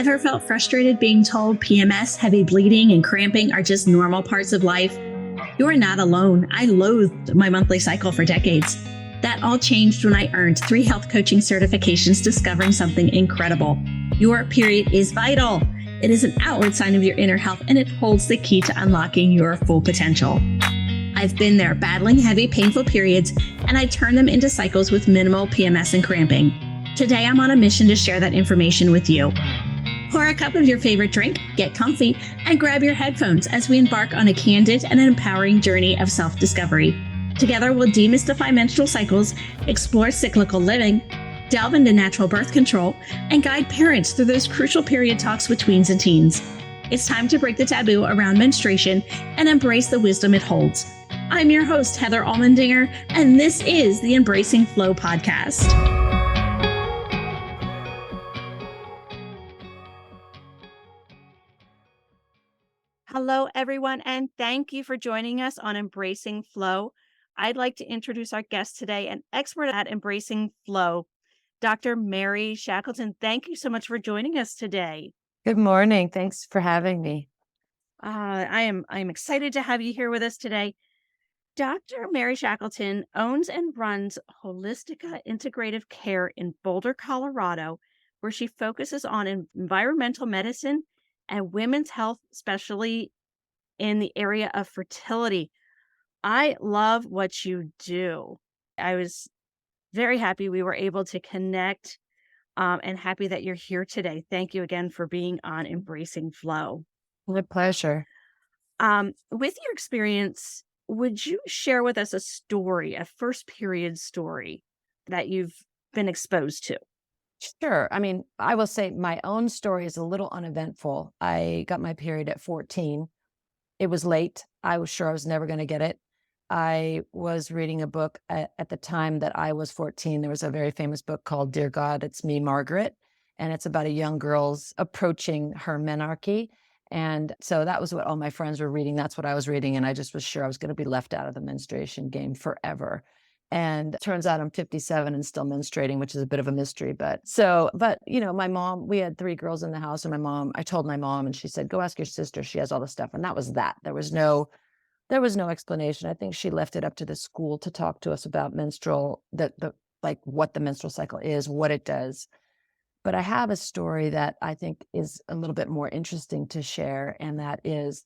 Ever felt frustrated being told PMS, heavy bleeding, and cramping are just normal parts of life? You are not alone. I loathed my monthly cycle for decades. That all changed when I earned 3 health coaching certifications discovering something incredible. Your period is vital. It is an outward sign of your inner health, and it holds the key to unlocking your full potential. I've been there battling heavy, painful periods, and I turn them into cycles with minimal PMS and cramping. Today, I'm on a mission to share that information with you. Pour a cup of your favorite drink, get comfy, and grab your headphones as we embark on a candid and empowering journey of self-discovery. Together, we'll demystify menstrual cycles, explore cyclical living, delve into natural birth control, and guide parents through those crucial period talks with tweens and teens. It's time to break the taboo around menstruation and embrace the wisdom it holds. I'm your host, Heather Allmendinger, and this is the Embracing Flow podcast. Hello, everyone, and thank you for joining us on Embracing Flow. I'd like to introduce our guest today, an expert at Embracing Flow, Dr. Mary Shackelton. Thank you so much for joining us today. Good morning. Thanks for having me. I am excited to have you here with us today. Dr. Mary Shackelton owns and runs Holistica Integrative Care in Boulder, Colorado, where she focuses on environmental medicine and women's health, especially in the area of fertility. I love what you do. I was very happy we were able to connect and happy that you're here today. Thank you again for being on Embracing Flow. My pleasure. With your experience, would you share with us a story, a first period story that you've been exposed to? Sure. I mean, I will say my own story is a little uneventful. I got my period at 14. It was late. I was sure I was never going to get it. I was reading a book at the time that I was 14. There was a very famous book called Dear God, It's Me, Margaret. And it's about a young girl's approaching her menarche. And so that was what all my friends were reading. That's what I was reading. And I just was sure I was going to be left out of the menstruation game forever. And it turns out I'm 57 and still menstruating, which is a bit of a mystery. But you know, my mom, we had 3 girls in the house, and I told my mom, and she said, go ask your sister. She has all the stuff. And that was that. There was no explanation. I think she left it up to the school to talk to us about menstrual, like what the menstrual cycle is, what it does. But I have a story that I think is a little bit more interesting to share, and that is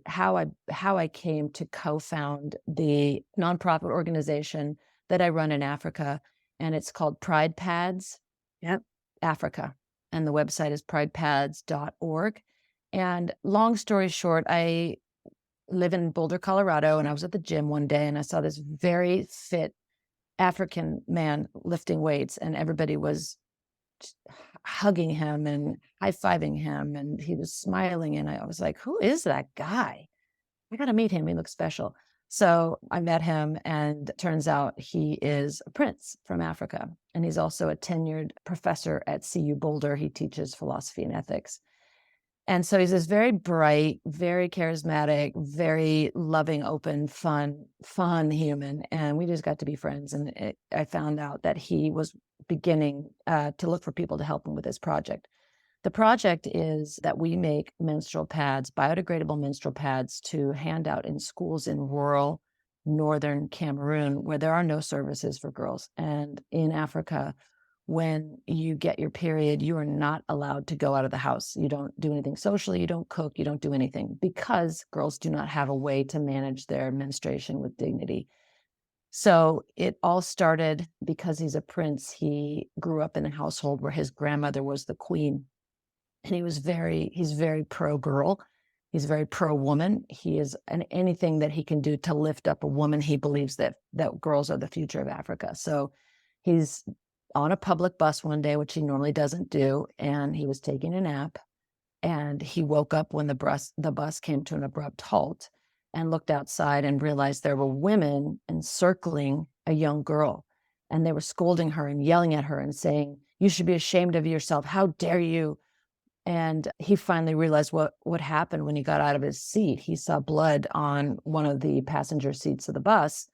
how I came to co-found the nonprofit organization that I run in Africa, and it's called Pride Pads. Yep. Africa, and the website is pridepads.org. And long story short, I live in Boulder, Colorado, and I was at the gym one day and I saw this very fit African man lifting weights, and everybody was hugging him and high-fiving him, and he was smiling, and I was like, who is that guy? I got to meet him. He looks special. So I met him, and it turns out he is a prince from Africa, and he's also a tenured professor at CU Boulder. He teaches philosophy and ethics. And so he's this very bright, very charismatic, very loving, open, fun human. And we just got to be friends. And I found out that he was beginning to look for people to help him with his project. The project is that we make menstrual pads, biodegradable menstrual pads, to hand out in schools in rural northern Cameroon, where there are no services for girls. And in Africa, when you get your period, you are not allowed to go out of the house. You don't do anything socially, you don't cook, you don't do anything, because girls do not have a way to manage their menstruation with dignity. So it all started because he's a prince. He grew up in a household where his grandmother was the queen. And he's very pro-girl. He's very pro-woman. He is anything that he can do to lift up a woman. He believes that girls are the future of Africa. So he's on a public bus one day, which he normally doesn't do, and he was taking a nap, and he woke up when the bus came to an abrupt halt, and looked outside and realized there were women encircling a young girl, and they were scolding her and yelling at her and saying, you should be ashamed of yourself. How dare you? And he finally realized what happened when he got out of his seat. He saw blood on one of the passenger seats of the bus,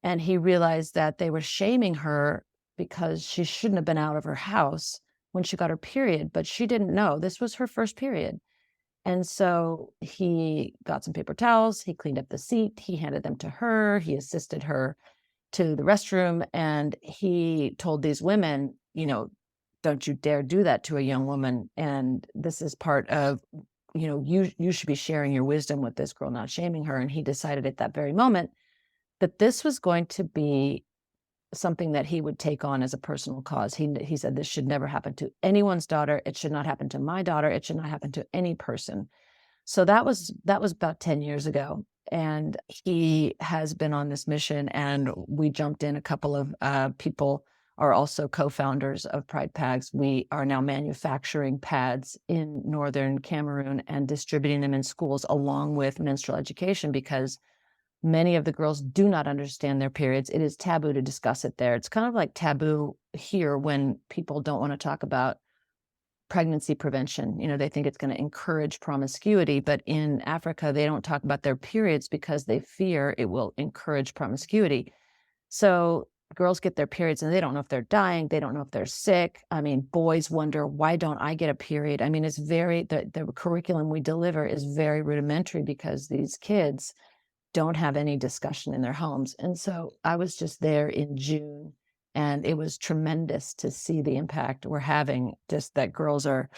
and he realized that they were shaming her because she shouldn't have been out of her house when she got her period, but she didn't know this was her first period. And so he got some paper towels, he cleaned up the seat, he handed them to her, he assisted her to the restroom, and he told these women, don't you dare do that to a young woman. And this is part of, you should be sharing your wisdom with this girl, not shaming her. And he decided at that very moment that this was going to be something that he would take on as a personal cause. He said, this should never happen to anyone's daughter. It should not happen to my daughter. It should not happen to any person. So that was about 10 years ago. And he has been on this mission, and we jumped in. A couple of people are also co-founders of Pride Pads. We are now manufacturing pads in northern Cameroon and distributing them in schools along with menstrual education, because many of the girls do not understand their periods. It is taboo to discuss it there. It's kind of like taboo here when people don't want to talk about pregnancy prevention. They think it's going to encourage promiscuity, but in Africa, they don't talk about their periods because they fear it will encourage promiscuity. So girls get their periods and they don't know if they're dying. They don't know if they're sick. I mean, boys wonder, why don't I get a period? I mean, it's the curriculum we deliver is very rudimentary because these kids don't have any discussion in their homes. And so I was just there in June, and it was tremendous to see the impact we're having, just that girls are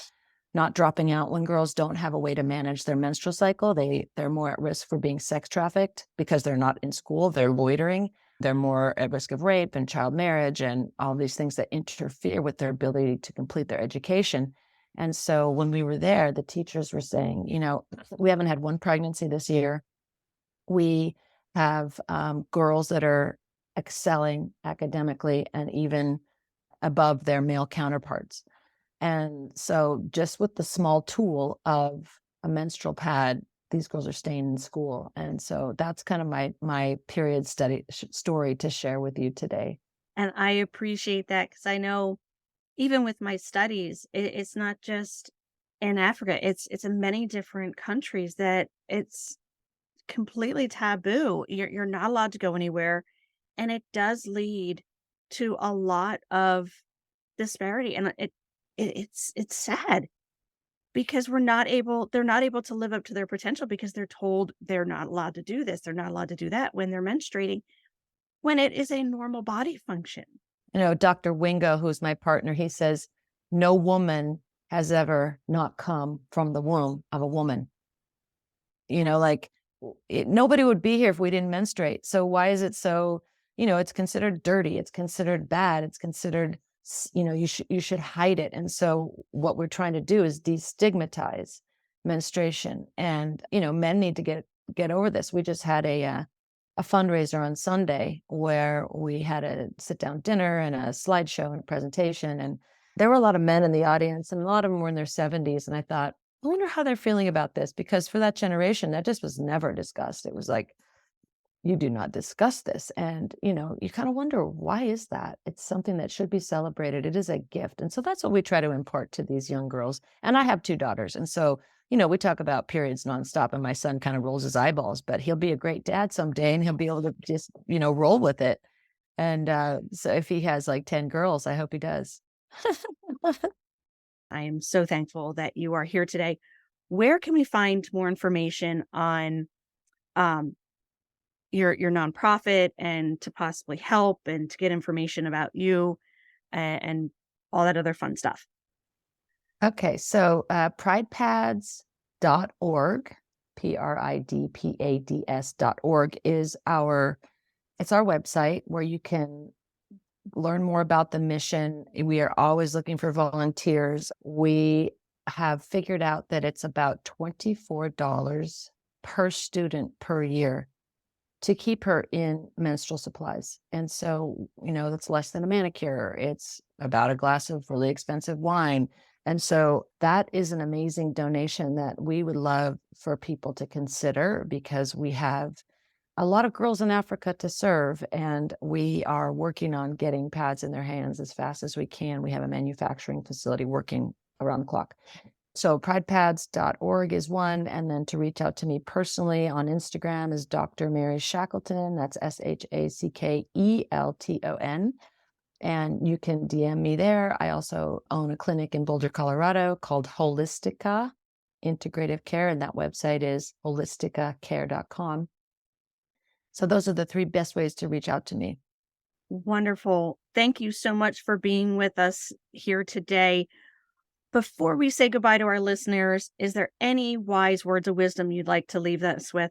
not dropping out. When girls don't have a way to manage their menstrual cycle, they're more at risk for being sex trafficked because they're not in school, they're loitering. They're more at risk of rape and child marriage and all these things that interfere with their ability to complete their education. And so when we were there, the teachers were saying, we haven't had one pregnancy this year. We have girls that are excelling academically and even above their male counterparts. And so just with the small tool of a menstrual pad, these girls are staying in school. And so that's kind of my period story to share with you today. And I appreciate that, because I know even with my studies, it's not just in Africa, it's in many different countries that it's completely taboo. You're not allowed to go anywhere. And it does lead to a lot of disparity. And it's sad, because they're not able to live up to their potential because they're told they're not allowed to do this, they're not allowed to do that when they're menstruating, when it is a normal body function. Dr. Wingo, who's my partner, he says, no woman has ever not come from the womb of a woman. Nobody would be here if we didn't menstruate. So why is it so, it's considered dirty, it's considered bad, it's considered, you should hide it. And so what we're trying to do is destigmatize menstruation. And, men need to get over this. We just had a fundraiser on Sunday where we had a sit-down dinner and a slideshow and a presentation. And there were a lot of men in the audience, and a lot of them were in their 70s. And I thought, I wonder how they're feeling about this, because for that generation, that just was never discussed. It was like, you do not discuss this. And, you kind of wonder, why is that? It's something that should be celebrated. It is a gift. And so that's what we try to impart to these young girls. And I have 2 daughters. And so, we talk about periods nonstop, and my son kind of rolls his eyeballs, but he'll be a great dad someday, and he'll be able to just, roll with it. And so if he has like 10 girls, I hope he does. I am so thankful that you are here today. Where can we find more information on your nonprofit, and to possibly help and to get information about you and all that other fun stuff? Okay, so pridepads.org, pridpads.org is our website where you can learn more about the mission. We are always looking for volunteers. We have figured out that it's about $24 per student per year to keep her in menstrual supplies. And so, that's less than a manicure. It's about a glass of really expensive wine. And so that is an amazing donation that we would love for people to consider, because we have a lot of girls in Africa to serve, and we are working on getting pads in their hands as fast as we can. We have a manufacturing facility working around the clock. So pridepads.org is one. And then to reach out to me personally on Instagram is Dr. Mary Shackelton. That's Shackelton. and you can DM me there. I also own a clinic in Boulder, Colorado called Holistica Integrative Care, and that website is holisticacare.com. So those are the 3 best ways to reach out to me. Wonderful. Thank you so much for being with us here today. Before we say goodbye to our listeners, is there any wise words of wisdom you'd like to leave us with?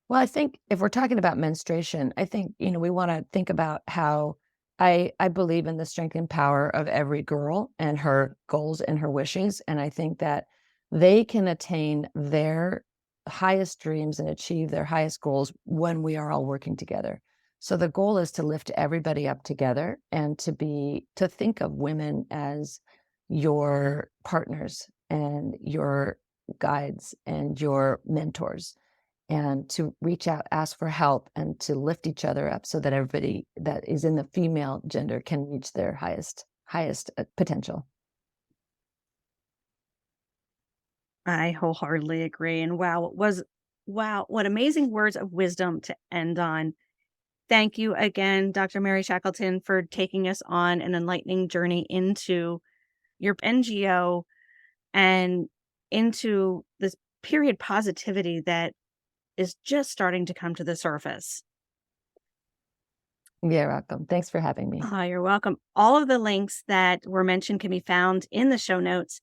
Well, I think if we're talking about menstruation, I think, we want to think about how I believe in the strength and power of every girl and her goals and her wishes. And I think that they can attain their highest dreams and achieve their highest goals when we are all working together. So the goal is to lift everybody up together and to think of women as your partners and your guides and your mentors, and to reach out, ask for help, and to lift each other up so that everybody that is in the female gender can reach their highest potential. I wholeheartedly agree. And wow, what amazing words of wisdom to end on. Thank you again, Dr. Mary Shackelton, for taking us on an enlightening journey into your NGO and into this period positivity that is just starting to come to the surface. You're welcome. Thanks for having me. You're welcome. All of the links that were mentioned can be found in the show notes.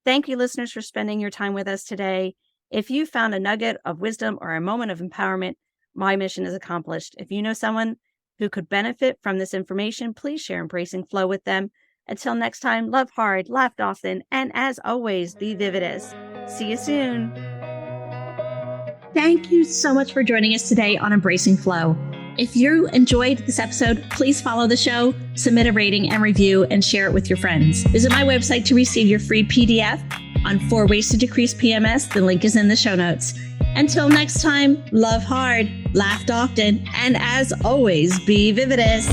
Thank you, listeners, for spending your time with us today. If you found a nugget of wisdom or a moment of empowerment, my mission is accomplished. If you know someone who could benefit from this information, please share Embracing Flow with them. Until next time, love hard, laugh often, and as always, be vividous. See you soon. Thank you so much for joining us today on Embracing Flow. If you enjoyed this episode, please follow the show, submit a rating and review, and share it with your friends. Visit my website to receive your free PDF on 4 ways to decrease PMS. The link is in the show notes. Until next time, love hard, laugh often, and as always, be vividous.